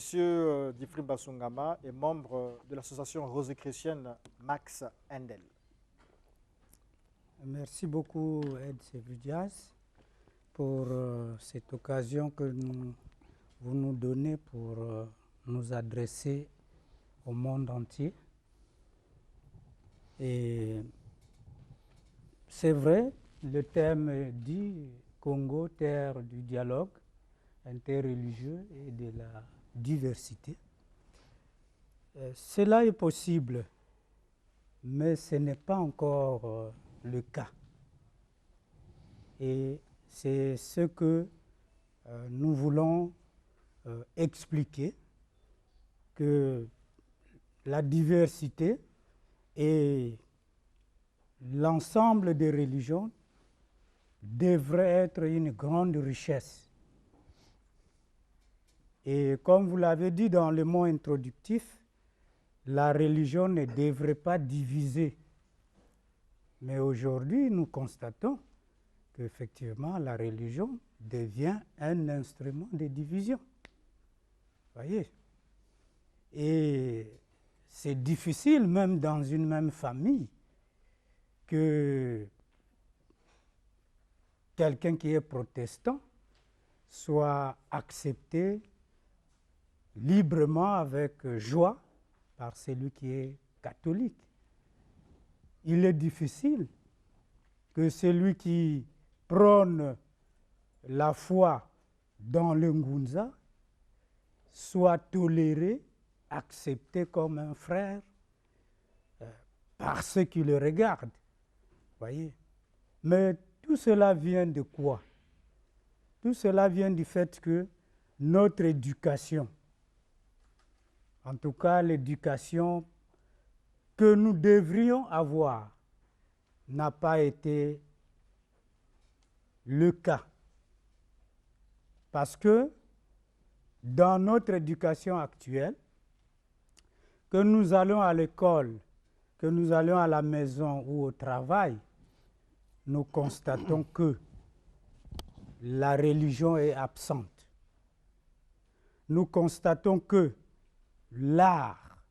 Monsieur Diffrim Basungama est membre de l'association Rosicrucienne Max Endel. Merci beaucoup, Ed Sevudias, pour cette occasion que vous nous donnez pour nous adresser au monde entier. Et c'est vrai, le thème dit Congo, terre du dialogue interreligieux et de la diversité. Cela est possible, mais ce n'est pas encore le cas. Et c'est ce que nous voulons expliquer, que la diversité et l'ensemble des religions devraient être une grande richesse. Et comme vous l'avez dit dans le mot introductif, la religion ne devrait pas diviser. Mais aujourd'hui, nous constatons qu'effectivement, la religion devient un instrument de division. Voyez? Et c'est difficile, même dans une même famille, que quelqu'un qui est protestant soit accepté librement, avec joie, par celui qui est catholique. Il est difficile que celui qui prône la foi dans le Ngunza soit toléré, accepté comme un frère par ceux qui le regardent. Voyez? Mais tout cela vient de quoi? Tout cela vient du fait que notre éducation, en tout cas l'éducation que nous devrions avoir, n'a pas été le cas. Parce que dans notre éducation actuelle, que nous allons à l'école, que nous allons à la maison ou au travail, nous constatons que la religion est absente. Nous constatons que l'art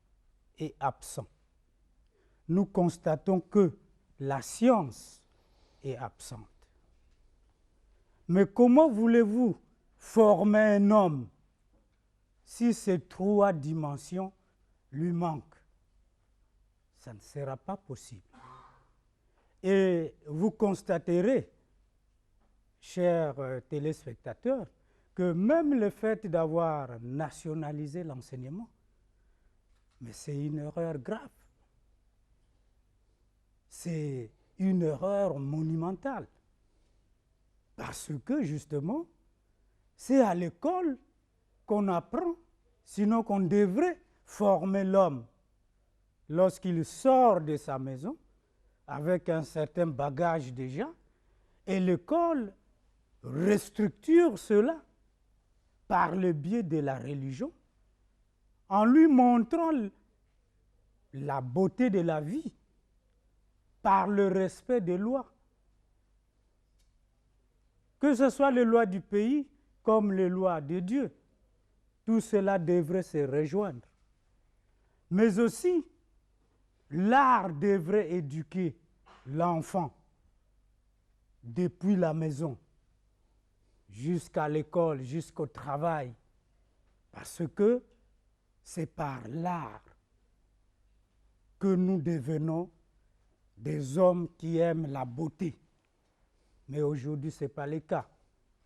est absent. Nous constatons que la science est absente. Mais comment voulez-vous former un homme si ces trois dimensions lui manquent? Ça ne sera pas possible. Et vous constaterez, chers téléspectateurs, que même le fait d'avoir nationalisé l'enseignement, mais c'est une erreur grave. C'est une erreur monumentale. Parce que, justement, c'est à l'école qu'on apprend, sinon qu'on devrait former l'homme lorsqu'il sort de sa maison avec un certain bagage déjà, et l'école restructure cela par le biais de la religion, en lui montrant la beauté de la vie, par le respect des lois. Que ce soit les lois du pays comme les lois de Dieu, tout cela devrait se rejoindre. Mais aussi, l'art devrait éduquer l'enfant depuis la maison jusqu'à l'école, jusqu'au travail, parce que c'est par l'art que nous devenons des hommes qui aiment la beauté. Mais aujourd'hui, ce n'est pas le cas.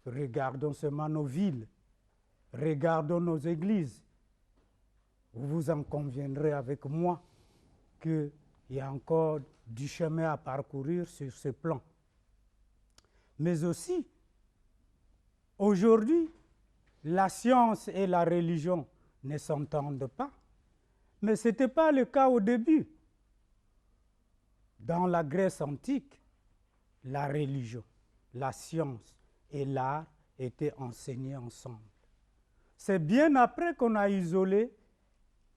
Regardons seulement nos villes, regardons nos églises. Vous en conviendrez avec moi qu'il y a encore du chemin à parcourir sur ce plan. Mais aussi, aujourd'hui, la science et la religion ne s'entendent pas. Mais ce n'était pas le cas au début. Dans la Grèce antique, la religion, la science et l'art étaient enseignés ensemble. C'est bien après qu'on a isolé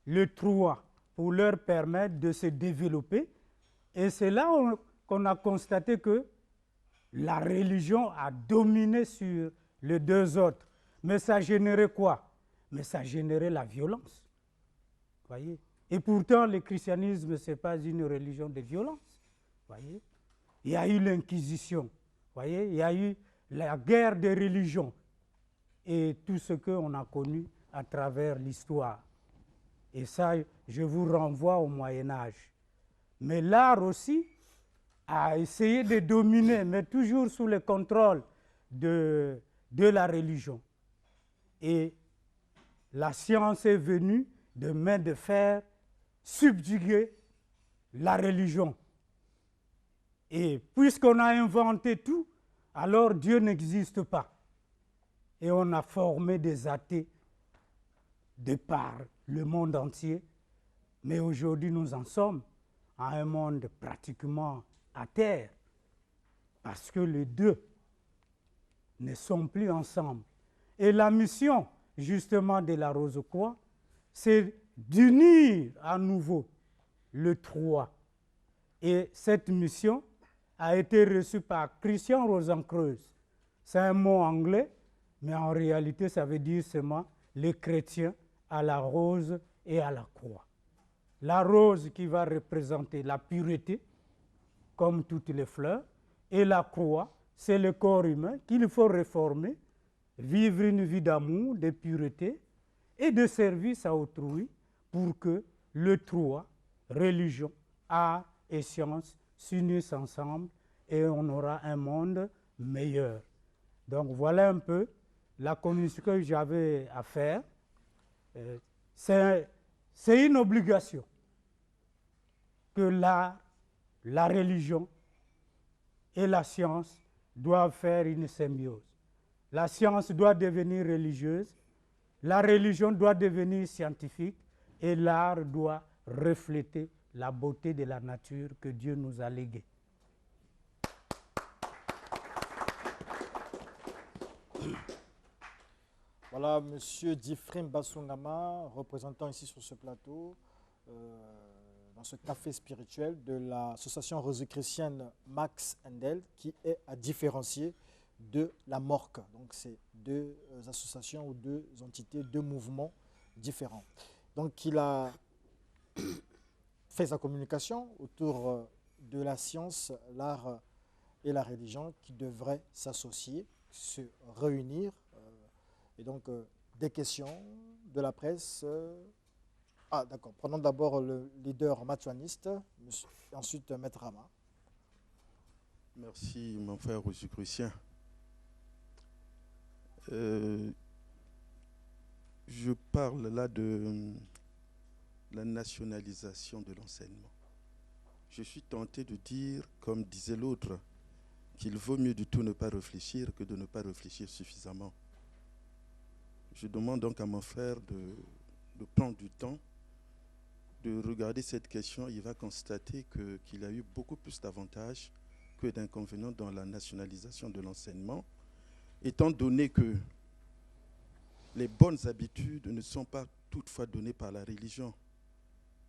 les trois pour leur permettre de se développer. Et c'est là qu'on a constaté que la religion a dominé sur les deux autres. Mais ça générait quoi? mais ça générait la violence. Voyez? Et pourtant, le christianisme, ce n'est pas une religion de violence. Voyez? Il y a eu l'Inquisition. Voyez? Il y a eu la guerre des religions et tout ce qu'on a connu à travers l'histoire. Et ça, je vous renvoie au Moyen-Âge. Mais l'art aussi a essayé de dominer, mais toujours sous le contrôle de la religion. Et la science est venue de main de fer subjuguer la religion. Et puisqu'on a inventé tout, alors Dieu n'existe pas. Et on a formé des athées de par le monde entier. Mais aujourd'hui, nous en sommes à un monde pratiquement à terre, parce que les deux ne sont plus ensemble. Et la mission, justement, de la Rose-Croix, c'est d'unir à nouveau le trois. Et cette mission a été reçue par Christian Rosenkreuz. C'est un mot anglais, mais en réalité, ça veut dire seulement les chrétiens à la rose et à la croix. La rose qui va représenter la pureté, comme toutes les fleurs, et la croix, c'est le corps humain qu'il faut réformer, vivre une vie d'amour, de pureté et de service à autrui pour que le trois, religion, art et science, s'unissent ensemble et on aura un monde meilleur. Donc voilà un peu la communication que j'avais à faire. C'est une obligation que l'art, la religion et la science doivent faire une symbiose. La science doit devenir religieuse, la religion doit devenir scientifique et l'art doit refléter la beauté de la nature que Dieu nous a léguée. Voilà, Monsieur Diffrim Basungama, représentant ici sur ce plateau, dans ce café spirituel de l'association rosicrucienne Max Endel, qui est à différencier de la MORC. Donc, c'est deux associations ou deux entités, deux mouvements différents. Donc, il a fait sa communication autour de la science, l'art et la religion qui devraient s'associer, se réunir. Et donc, des questions de la presse. Ah, d'accord. Prenons d'abord le leader matouaniste, ensuite Maître Rama. Merci, mon frère rosicrucien. Je parle là de la nationalisation de l'enseignement. Je suis tenté de dire, comme disait l'autre, qu'il vaut mieux du tout ne pas réfléchir que de ne pas réfléchir suffisamment. Je demande donc à mon frère de prendre du temps, de regarder cette question. Il va constater qu'il a eu beaucoup plus d'avantages que d'inconvénients dans la nationalisation de l'enseignement, étant donné que les bonnes habitudes ne sont pas toutefois données par la religion.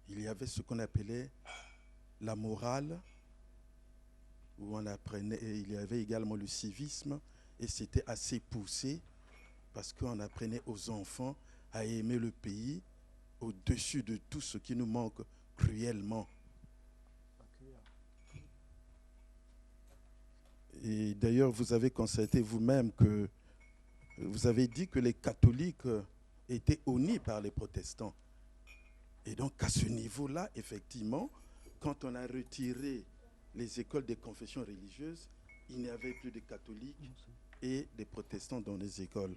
Il y avait ce qu'on appelait la morale, où on apprenait, et il y avait également le civisme, et c'était assez poussé, parce qu'on apprenait aux enfants à aimer le pays au-dessus de tout ce qui nous manque cruellement. Et d'ailleurs, vous avez constaté vous-même que vous avez dit que les catholiques étaient honnis par les protestants. Et donc, à ce niveau-là, effectivement, quand on a retiré les écoles des confessions religieuses, il n'y avait plus de catholiques et des protestants dans les écoles.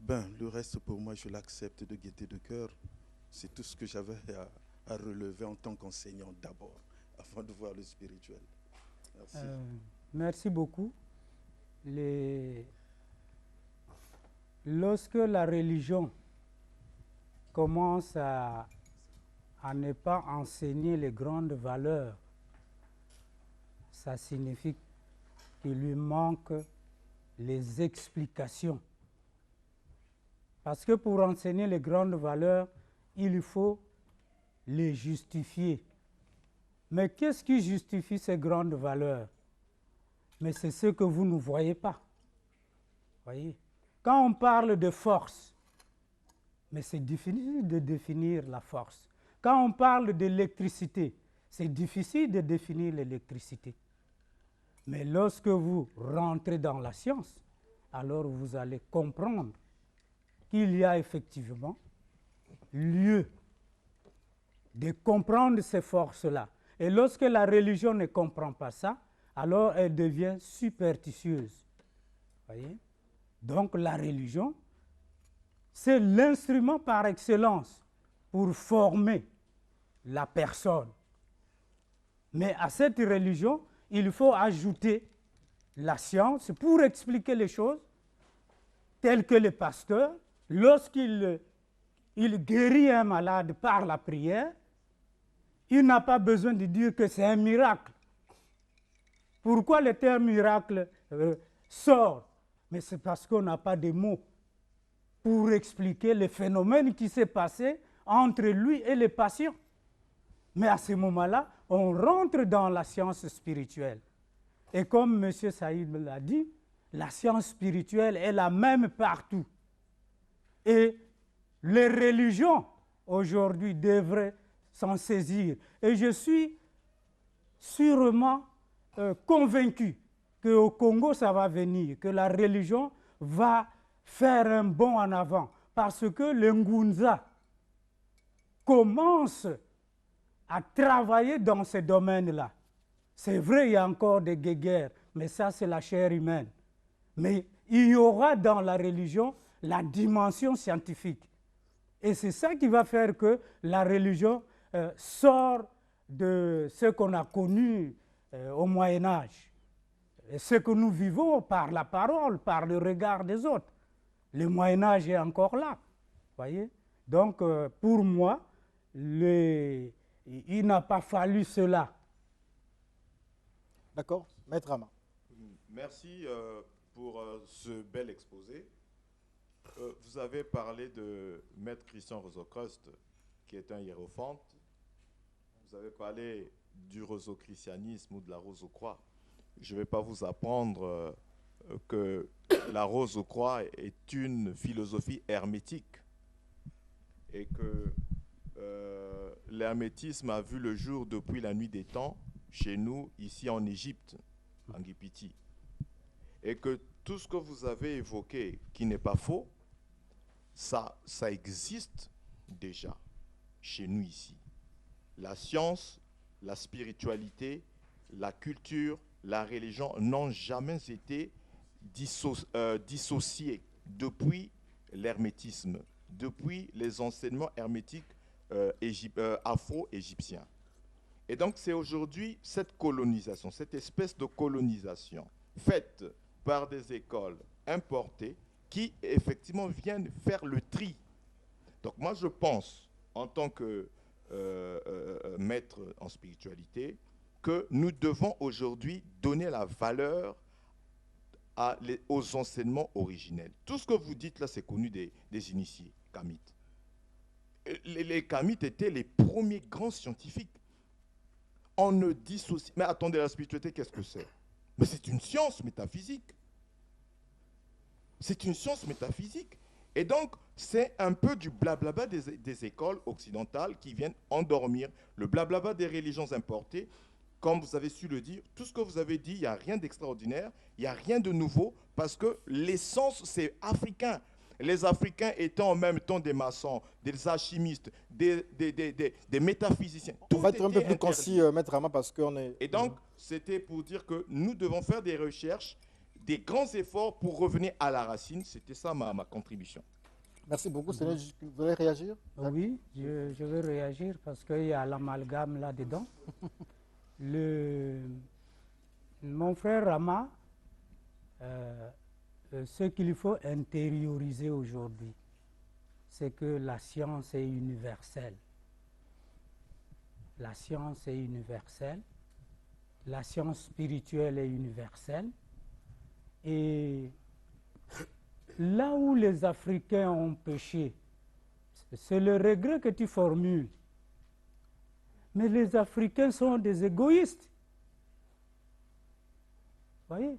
Ben, le reste, pour moi, je l'accepte de gaieté de cœur. C'est tout ce que j'avais à relever en tant qu'enseignant d'abord, avant de voir le spirituel. Merci. Merci beaucoup. Lorsque la religion commence à ne pas enseigner les grandes valeurs, ça signifie qu'il lui manque les explications. Parce que pour enseigner les grandes valeurs, il faut les justifier. Mais qu'est-ce qui justifie ces grandes valeurs? Mais c'est ce que vous ne voyez pas. Voyez? Quand on parle de force, mais c'est difficile de définir la force. Quand on parle d'électricité, c'est difficile de définir l'électricité. Mais lorsque vous rentrez dans la science, alors vous allez comprendre qu'il y a effectivement lieu de comprendre ces forces-là. Et lorsque la religion ne comprend pas ça, alors elle devient superstitieuse. Voyez? Donc la religion, c'est l'instrument par excellence pour former la personne. Mais à cette religion, il faut ajouter la science pour expliquer les choses, telles que le pasteur, lorsqu'il guérit un malade par la prière, il n'a pas besoin de dire que c'est un miracle. Pourquoi le terme miracle sort? Mais c'est parce qu'on n'a pas de mots pour expliquer le phénomène qui s'est passé entre lui et le patient. Mais à ce moment-là, on rentre dans la science spirituelle. Et comme M. Saïd l'a dit, la science spirituelle est la même partout. Et les religions, aujourd'hui, devraient s'en saisir. Et je suis sûrement convaincu qu'au Congo, ça va venir, que la religion va faire un bond en avant. Parce que le Ngunza commence à travailler dans ce domaine-là. C'est vrai, il y a encore des guéguerres, mais ça, c'est la chair humaine. Mais il y aura dans la religion la dimension scientifique. Et c'est ça qui va faire que la religion sort de ce qu'on a connu au Moyen-Âge. Et ce que nous vivons par la parole, par le regard des autres. Le Moyen-Âge est encore là. Voyez? Donc, pour moi, il n'a pas fallu cela. D'accord. Maître Rama. Merci pour ce bel exposé. Vous avez parlé de Maître Christian Rosecrust, qui est un hiérophante. Vous avez parlé du rosochristianisme ou de la rose aux croix. Je ne vais pas vous apprendre que la rose aux croix est une philosophie hermétique et que l'hermétisme a vu le jour depuis la nuit des temps chez nous, ici en Égypte, en Gipiti. Et que tout ce que vous avez évoqué, qui n'est pas faux, ça existe déjà chez nous ici. La science, la spiritualité, la culture, la religion n'ont jamais été dissociées depuis l'hermétisme, depuis les enseignements hermétiques afro-égyptiens. Et donc c'est aujourd'hui cette colonisation, cette espèce de colonisation faite par des écoles importées qui effectivement viennent faire le tri. Donc moi je pense, en tant que maître en spiritualité, que nous devons aujourd'hui donner la valeur aux enseignements originels. Tout ce que vous dites là, c'est connu des initiés kamites. Les kamites étaient les premiers grands scientifiques. On ne dissocie... Mais attendez, la spiritualité, qu'est-ce que c'est? Mais c'est une science métaphysique. C'est une science métaphysique. Et donc, c'est un peu du blablabla des écoles occidentales qui viennent endormir le blablabla des religions importées. Comme vous avez su le dire, tout ce que vous avez dit, il n'y a rien d'extraordinaire, il n'y a rien de nouveau, parce que l'essence, c'est africain. Les Africains étant en même temps des maçons, des alchimistes, des métaphysiciens. On va être un peu plus concis, Maître Rama, parce qu'on est... Et donc, c'était pour dire que nous devons faire des recherches, des grands efforts pour revenir à la racine. C'était ça ma contribution. Merci beaucoup. Vous voulez réagir? Oui, je veux réagir parce qu'il y a l'amalgame là-dedans. Mon frère Rama, ce qu'il faut intérioriser aujourd'hui, c'est que la science est universelle. La science est universelle. La science spirituelle est universelle. Et là où les Africains ont péché, c'est le regret que tu formules. Mais les Africains sont des égoïstes. Vous voyez?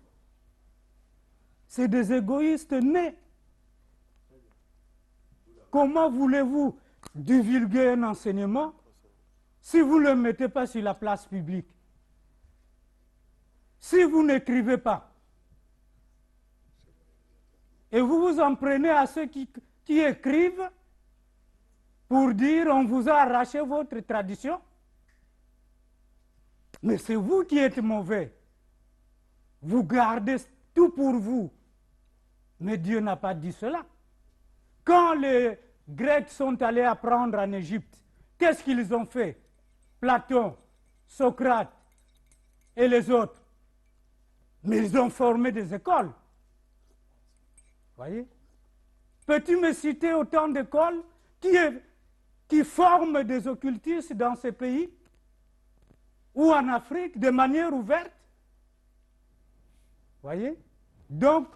C'est des égoïstes nés. comment voulez-vous divulguer un enseignement si vous ne le mettez pas sur la place publique? Si vous n'écrivez pas, et vous vous en prenez à ceux qui écrivent pour dire on vous a arraché votre tradition, mais c'est vous qui êtes mauvais. Vous gardez tout pour vous. Mais Dieu n'a pas dit cela. Quand les Grecs sont allés apprendre en Égypte, qu'est-ce qu'ils ont fait? Platon, Socrate et les autres. Mais ils ont formé des écoles. Voyez? Peux-tu me citer autant d'écoles qui forment des occultistes dans ces pays ou en Afrique de manière ouverte? Voyez? Donc,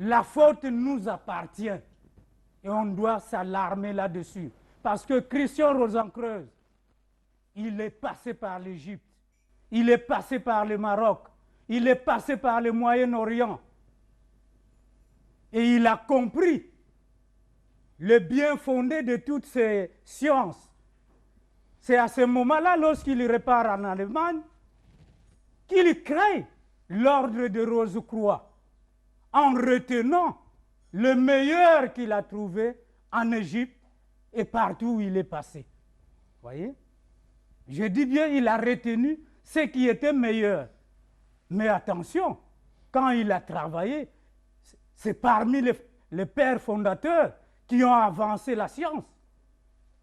la faute nous appartient et on doit s'alarmer là-dessus. Parce que Christian Rosenkreuz, il est passé par l'Égypte, il est passé par le Maroc, il est passé par le Moyen-Orient. Et il a compris le bien fondé de toutes ces sciences. C'est à ce moment-là, lorsqu'il repart en Allemagne, qu'il crée l'ordre de Rose-Croix, en retenant le meilleur qu'il a trouvé en Égypte et partout où il est passé. Voyez? Je dis bien, il a retenu ce qui était meilleur. Mais attention, quand il a travaillé, c'est parmi les pères fondateurs qui ont avancé la science.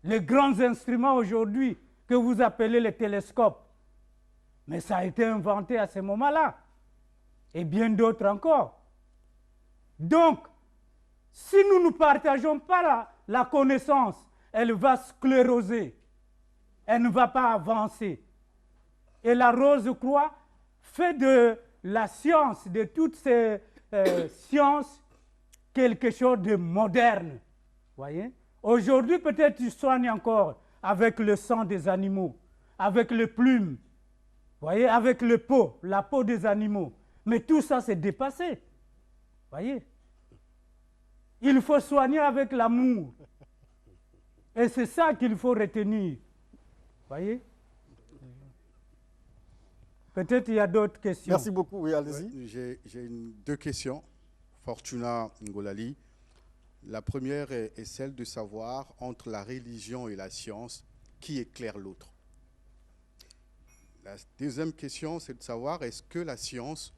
Les grands instruments aujourd'hui que vous appelez les télescopes, mais ça a été inventé à ce moment-là, et bien d'autres encore. Donc, si nous ne partageons pas la connaissance, elle va scléroser, elle ne va pas avancer. Et la Rose-Croix fait de la science, de toutes ces sciences, quelque chose de moderne. Voyez? Aujourd'hui, peut-être tu soignes encore avec le sang des animaux, avec les plumes, voyez, avec le peau, la peau des animaux. Mais tout ça, c'est dépassé. Voyez? Il faut soigner avec l'amour. Et c'est ça qu'il faut retenir. Voyez? Peut-être il y a d'autres questions. Merci beaucoup, oui, allez-y. Ouais, j'ai deux questions. Fortuna Ngolali. La première est celle de savoir, entre la religion et la science, qui éclaire l'autre. La deuxième question, c'est de savoir, est-ce que la science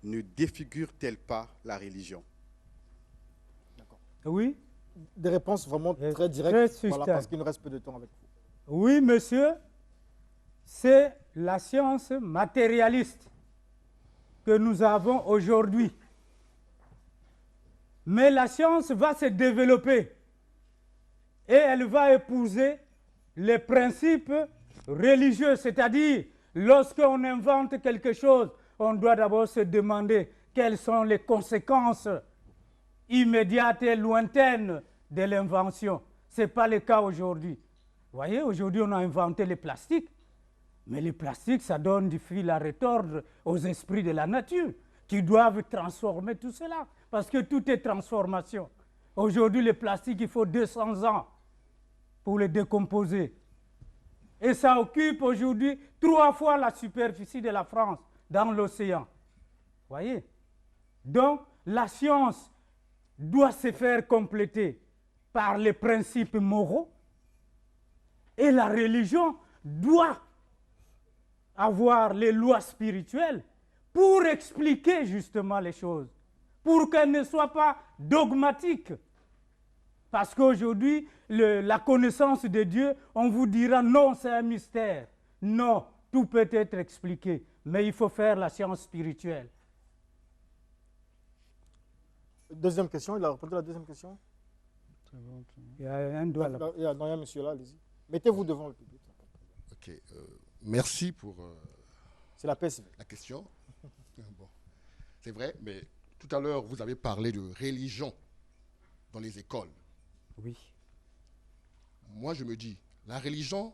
ne défigure-t-elle pas la religion? Oui? Des réponses vraiment très Très directes, voilà, succinct. parce qu'il nous reste peu de temps avec vous. Oui, monsieur, c'est la science matérialiste que nous avons aujourd'hui. Mais la science va se développer et elle va épouser les principes religieux, c'est-à-dire lorsqu'on invente quelque chose, on doit d'abord se demander quelles sont les conséquences immédiates et lointaines de l'invention. Ce n'est pas le cas aujourd'hui. Vous voyez, aujourd'hui on a inventé les plastiques, mais les plastiques, ça donne du fil à retordre aux esprits de la nature qui doivent transformer tout cela, parce que tout est transformation. Aujourd'hui, les plastiques, il faut 200 ans pour les décomposer. Et ça occupe aujourd'hui 3 fois la superficie de la France dans l'océan. Vous voyez? Donc, la science doit se faire compléter par les principes moraux et la religion doit avoir les lois spirituelles pour expliquer justement les choses, pour qu'elles ne soient pas dogmatiques. Parce qu'aujourd'hui, la connaissance de Dieu, on vous dira non, c'est un mystère. Non, tout peut être expliqué, mais il faut faire la science spirituelle. Deuxième question, il a répondu à la deuxième question. Il y a un doigt là. Il y a un monsieur là, allez-y. Mettez-vous devant le public. Ok, merci pour C'est la PSV. la question. Bon, c'est vrai, mais tout à l'heure, vous avez parlé de religion dans les écoles. Oui. Moi, je me dis, la religion,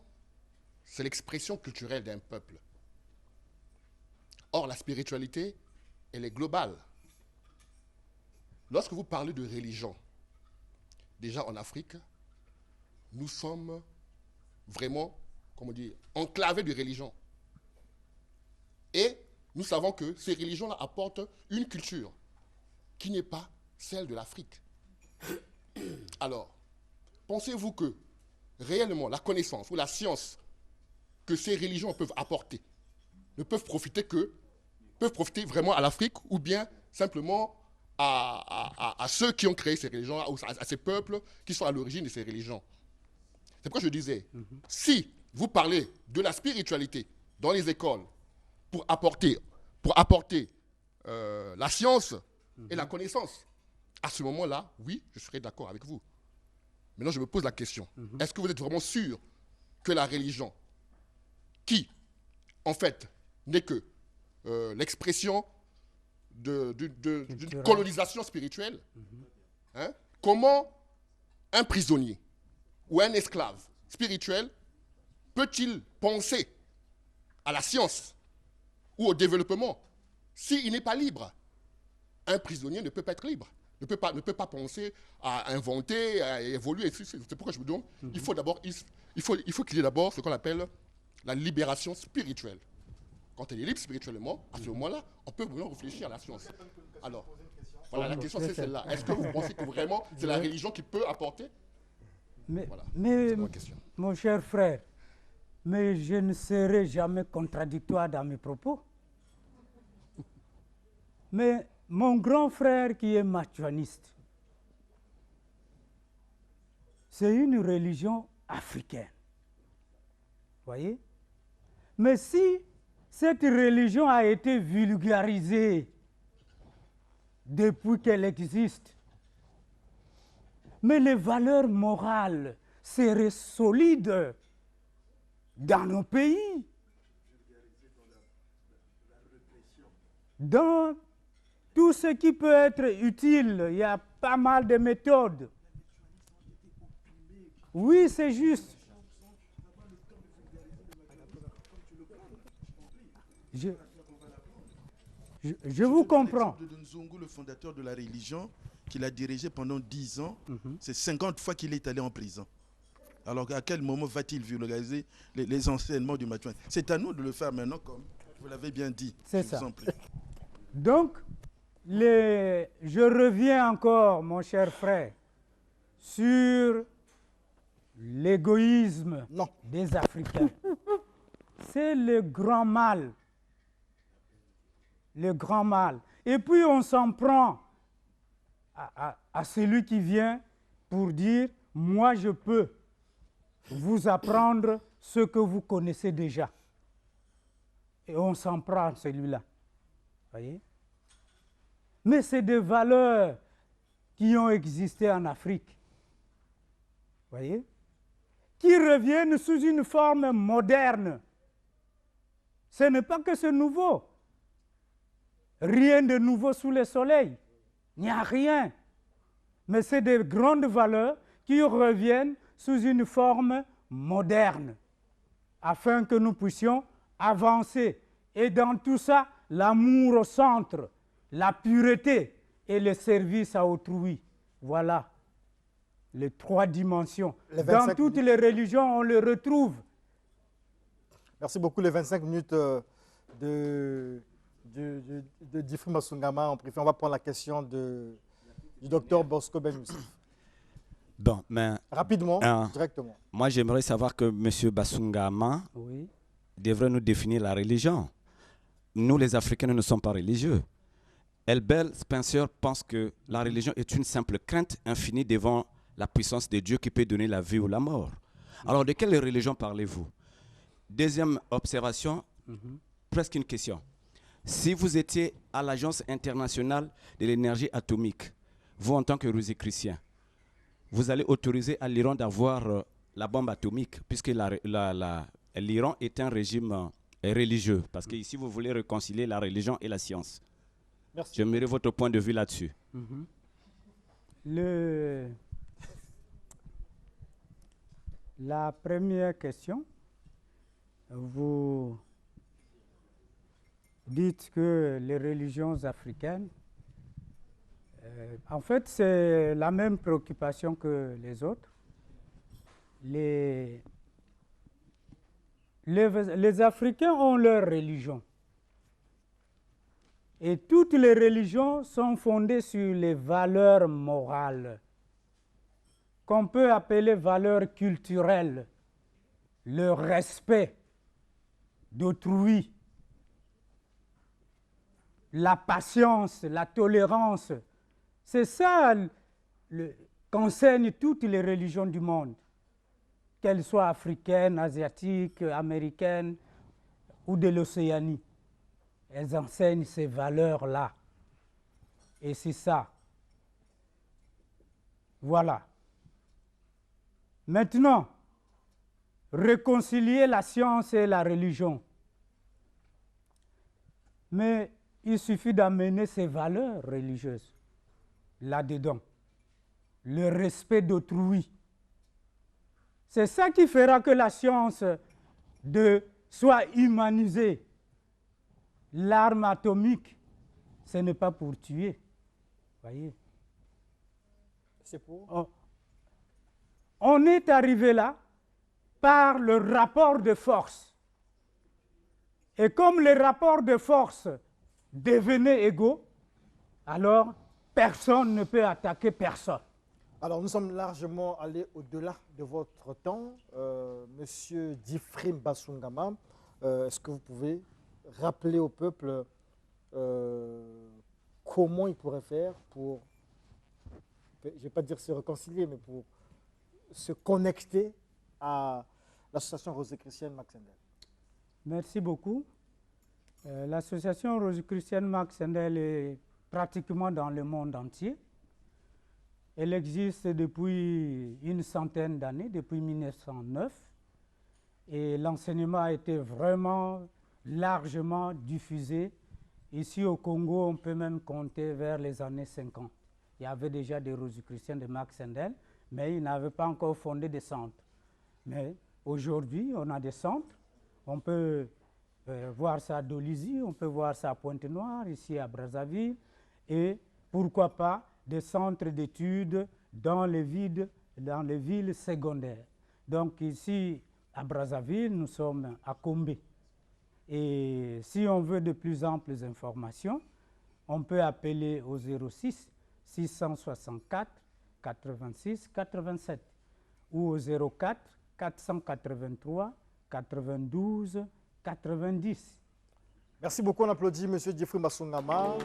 c'est l'expression culturelle d'un peuple. Or, la spiritualité, elle est globale. Lorsque vous parlez de religion, déjà en Afrique, nous sommes vraiment, comment dire, enclavés de religions. Et nous savons que ces religions-là apportent une culture qui n'est pas celle de l'Afrique. Alors, pensez-vous que réellement la connaissance ou la science que ces religions peuvent apporter ne peuvent profiter vraiment à l'Afrique ou bien simplement à ceux qui ont créé ces religions, à ces peuples qui sont à l'origine de ces religions? C'est pourquoi je disais, si vous parlez de la spiritualité dans les écoles pour apporter la science et la connaissance, à ce moment-là, oui, je serai d'accord avec vous. Maintenant, je me pose la question, est-ce que vous êtes vraiment sûr que la religion, qui, en fait, n'est que l'expression d'une colonisation spirituelle, hein, comment un prisonnier ou un esclave spirituel peut-il penser à la science ou au développement s'il n'est pas libre? Un prisonnier ne peut pas être libre, ne peut pas penser à inventer, à évoluer. C'est pourquoi je me demande, il faut qu'il y ait d'abord ce qu'on appelle la libération spirituelle. Quand elle est libre spirituellement, à ce moment-là, on peut vraiment réfléchir à la science. Alors, voilà, la question c'est celle-là. Est-ce que vous pensez que vraiment c'est la religion qui peut apporter? Voilà, c'est ma question. Mon cher frère, mais je ne serai jamais contradictoire dans mes propos. Mais mon grand frère qui est machuaniste, c'est une religion africaine. Voyez? Mais si cette religion a été vulgarisée depuis qu'elle existe, mais les valeurs morales seraient solides dans nos pays, dans tout ce qui peut être utile. Il y a pas mal de méthodes. Oui, c'est juste. Je vous comprends. De Nzongo, le fondateur de la religion, qu'il a dirigé pendant 10 ans, c'est 50 fois qu'il est allé en prison. Alors à quel moment va-t-il vulgariser les enseignements du matin? C'est à nous de le faire maintenant, comme vous l'avez bien dit. C'est ça. Donc, je reviens encore, mon cher frère, sur l'égoïsme des Africains. C'est le grand mal. Le grand mal. Et puis on s'en prend à celui qui vient pour dire, moi je peux vous apprendre ce que vous connaissez déjà. Et on s'en prend à celui-là. Voyez? Mais c'est des valeurs qui ont existé en Afrique. Voyez? Qui reviennent sous une forme moderne. Ce n'est pas que c'est nouveau. Rien de nouveau sous le soleil. Il n'y a rien. Mais c'est des grandes valeurs qui reviennent sous une forme moderne, afin que nous puissions avancer. Et dans tout ça, l'amour au centre, la pureté et le service à autrui. Voilà les 3 dimensions. Dans toutes les religions, on le retrouve. Merci beaucoup. Les 25 minutes de Diffrim Basungama en privé. On va prendre la question du docteur Bosco Ben Youssef. Bon, mais rapidement, directement. Moi, j'aimerais savoir que M. Basungama devrait nous définir la religion. Nous, les Africains, nous ne sommes pas religieux. Elbel Spencer pense que la religion est une simple crainte infinie devant la puissance de Dieu qui peut donner la vie ou la mort. Alors, de quelle religion parlez-vous? Deuxième observation, presque une question. Si vous étiez à l'Agence internationale de l'énergie atomique, vous en tant que rosicrucien, vous allez autoriser à l'Iran d'avoir la bombe atomique, puisque l'Iran est un régime religieux, parce que ici vous voulez réconcilier la religion et la science. Merci. J'aimerais votre point de vue là-dessus. La première question, vous dites que les religions africaines, en fait, c'est la même préoccupation que les autres. les Africains ont leur religion. Et toutes les religions sont fondées sur les valeurs morales, qu'on peut appeler valeurs culturelles, le respect d'autrui, la patience, la tolérance. C'est ça qu'enseignent toutes les religions du monde, qu'elles soient africaines, asiatiques, américaines ou de l'Océanie. Elles enseignent ces valeurs-là. Et c'est ça. Voilà. Maintenant, réconcilier la science et la religion. Mais il suffit d'amener ces valeurs religieuses là-dedans. Le respect d'autrui. C'est ça qui fera que la science soit humanisée. L'arme atomique, ce n'est pas pour tuer. Voyez. C'est pour... On est arrivé là par le rapport de force. Et comme les rapports de force devenaient égaux, alors personne ne peut attaquer personne. Alors nous sommes largement allés au-delà de votre temps. Monsieur Diffrim Basungama, est-ce que vous pouvez rappeler au peuple comment il pourrait faire pour, je ne vais pas dire se réconcilier, mais pour se connecter à l'association Rosicrucienne Max Endel? Merci beaucoup. L'association Rosicrucienne Max Endel est pratiquement dans le monde entier. Elle existe depuis une centaine d'années, depuis 1909. Et l'enseignement a été vraiment largement diffusé. Ici au Congo, on peut même compter vers les années 50. Il y avait déjà des Rosicruciens de Max Endel, mais ils n'avaient pas encore fondé des centres. Mais aujourd'hui, on a des centres. On peut voir ça à Dolisie, on peut voir ça à Pointe-Noire, ici à Brazzaville, et pourquoi pas des centres d'études dans les villes secondaires. Donc ici à Brazzaville, nous sommes à Kombé. Et si on veut de plus amples informations, on peut appeler au 06 664 86 87 ou au 04 483 92 90. Merci beaucoup, on applaudit M. Diffrim Basungama.